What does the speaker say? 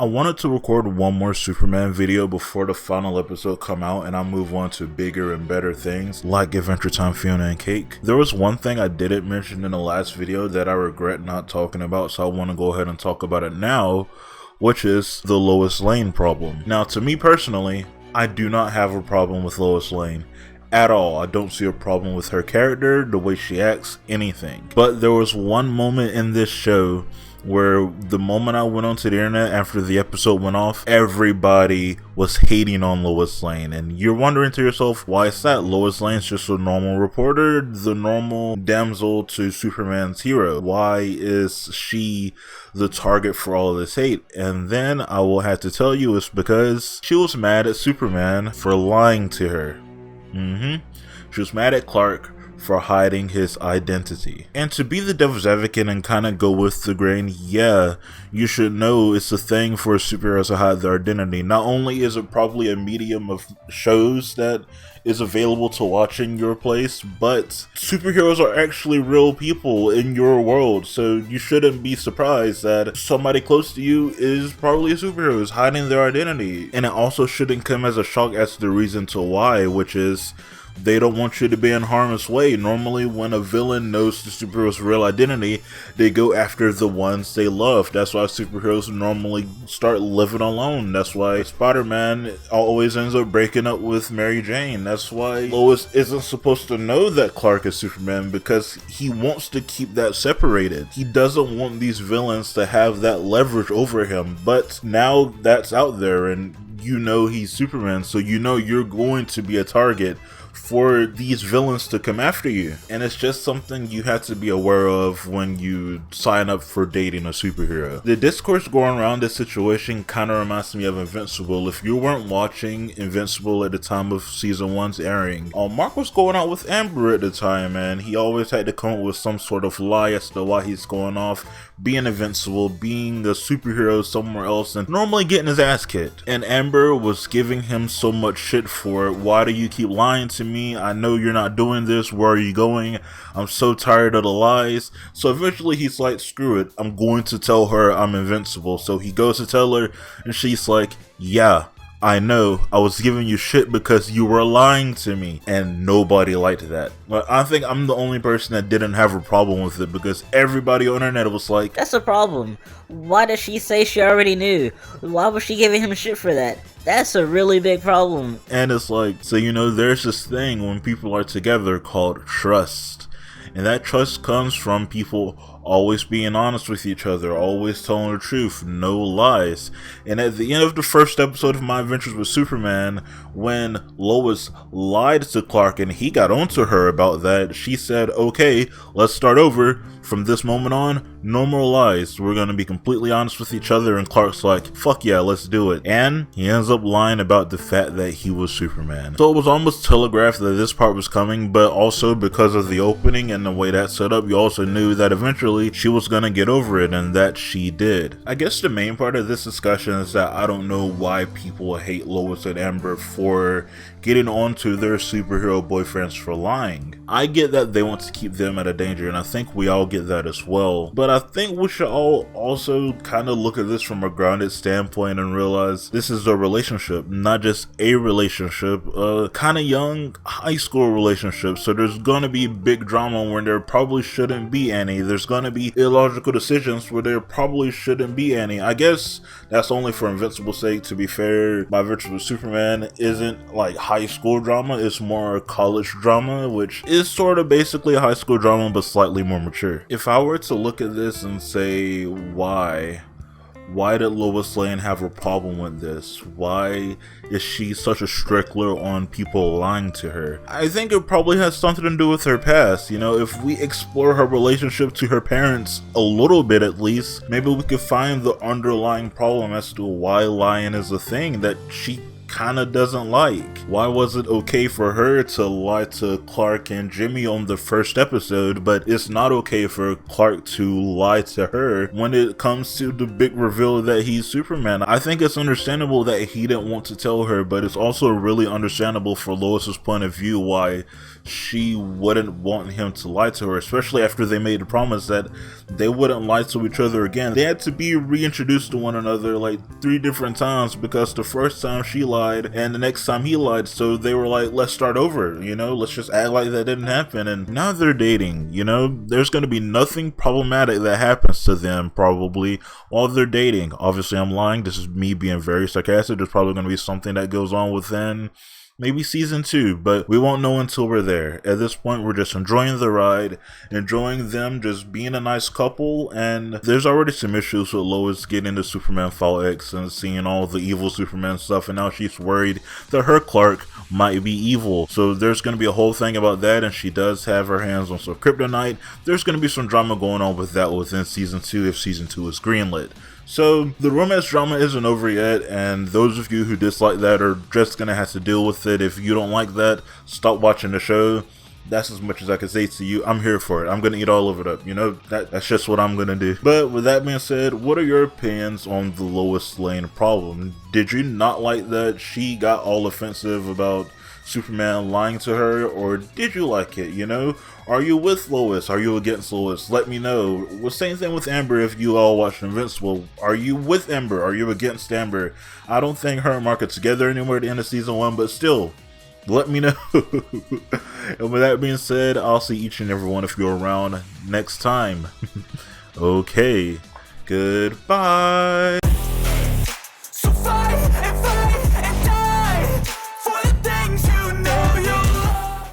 I wanted to record one more Superman video before the final episode come out and I move on to bigger and better things like Adventure Time Fiona and Cake. There was one thing I didn't mention in the last video that I regret not talking about, so I want to go ahead and talk about it now, which is the Lois Lane problem. Now, to me personally, I do not have a problem with Lois Lane at all. I don't see a problem with her character, the way she acts, anything. But there was one moment in this show where the moment I went onto the internet after the episode went off, everybody was hating on Lois Lane. And you're wondering to yourself, why is that? Lois Lane's just a normal reporter, the normal damsel to Superman's hero. Why is she the target for all of this hate? And then I will have to tell you it's because she was mad at Superman for lying to her. She was mad at Clark for hiding his identity. And to be the devil's advocate and kind of go with the grain, yeah, you should know it's a thing for superheroes to hide their identity. Not only is it probably a medium of shows that is available to watch in your place, but superheroes are actually real people in your world, so you shouldn't be surprised that somebody close to you is probably a superhero, is hiding their identity. And it also shouldn't come as a shock as to the reason to why, which is they don't want you to be in harm's way. Normally when a villain knows the superhero's real identity, they go after the ones they love. That's why superheroes normally start living alone. That's why Spider-Man always ends up breaking up with Mary Jane. That's why Lois isn't supposed to know that Clark is Superman, because he wants to keep that separated. He doesn't want these villains to have that leverage over him. But now that's out there and you know he's Superman, so you know you're going to be a target for these villains to come after you. And it's just something you have to be aware of when you sign up for dating a superhero. The discourse going around this situation kind of reminds me of Invincible. If you weren't watching Invincible at the time of season 1's airing, Mark was going out with Amber at the time, and he always had to come up with some sort of lie as to why he's going off, being invincible, being a superhero somewhere else, and normally getting his ass kicked. And Amber was giving him so much shit for it. Why do you keep lying to me? I know you're not doing this. Where are you going? I'm so tired of the lies. So eventually he's like, screw it, I'm going to tell her I'm invincible. So he goes to tell her and she's like, yeah, I know, I was giving you shit because you were lying to me. And nobody liked that. But I think I'm the only person that didn't have a problem with it, because everybody on the internet was like, that's a problem. Why does she say she already knew? Why was she giving him shit for that? That's a really big problem. And it's like, so you know, there's this thing when people are together called trust. And that trust comes from people always being honest with each other, always telling the truth, no lies. And at the end of the first episode of My Adventures with Superman, when Lois lied to Clark and he got onto her about that, she said, okay, let's start over. From this moment on, no more lies. We're gonna be completely honest with each other. And Clark's like, fuck yeah, let's do it. And he ends up lying about the fact that he was Superman. So it was almost telegraphed that this part was coming, but also because of the opening and the way that's set up, you also knew that eventually she was gonna get over it, and that she did. I guess the main part of this discussion is that I don't know why people hate Lois and Amber for getting onto their superhero boyfriends for lying. I get that they want to keep them out of danger, and I think we all get that as well. But I think we should all also kind of look at this from a grounded standpoint and realize this is a relationship, not just a relationship, a kind of young high school relationship. So there's gonna be big drama where there probably shouldn't be any. There's gonna be illogical decisions where there probably shouldn't be any. I guess that's only for Invincible's sake. To be fair, My Adventures with Superman isn't like high school drama, it's more college drama, which is sort of basically a high school drama but slightly more mature. If I were to look at this and say why did Lois Lane have a problem with this? Why is she such a stickler on people lying to her? I think it probably has something to do with her past. You know, if we explore her relationship to her parents a little bit at least, maybe we could find the underlying problem as to why lying is a thing that she kinda doesn't like. Why was it okay for her to lie to Clark and Jimmy on the first episode, but it's not okay for Clark to lie to her when it comes to the big reveal that he's Superman? I think it's understandable that he didn't want to tell her, but it's also really understandable for Lois's point of view why she wouldn't want him to lie to her, especially after they made a promise that they wouldn't lie to each other again. They had to be reintroduced to one another like 3 different times, because the first time she lied and the next time he lied, so they were like, let's start over, you know, let's just act like that didn't happen. And now they're dating, you know, there's going to be nothing problematic that happens to them probably while they're dating. Obviously I'm lying, this is me being very sarcastic. There's probably going to be something that goes on within maybe season 2, but we won't know until we're there. At this point, we're just enjoying the ride, enjoying them just being a nice couple, and there's already some issues with Lois getting into Superman Fall X and seeing all the evil Superman stuff, and now she's worried that her Clark might be evil. So there's going to be a whole thing about that, and she does have her hands on some kryptonite. There's going to be some drama going on with that within season 2 if season 2 is greenlit. So the romance drama isn't over yet, and those of you who dislike that are just gonna have to deal with it. If you don't like that, stop watching the show. That's as much as I can say to you. I'm here for it. I'm gonna eat all of it up, you know, that's just what I'm gonna do. But with that being said, what are your opinions on the Lois Lane problem? Did you not like that she got all offensive about Superman lying to her, or did you like it? You know, are you with Lois? Are you against Lois? Let me know. Well, same thing with Amber. If you all watched Invincible, are you with Amber? Are you against Amber? I don't think her and Mark are together anymore at the end of season 1, but still, let me know. And with that being said, I'll see each and every one of you around next time. Okay, goodbye.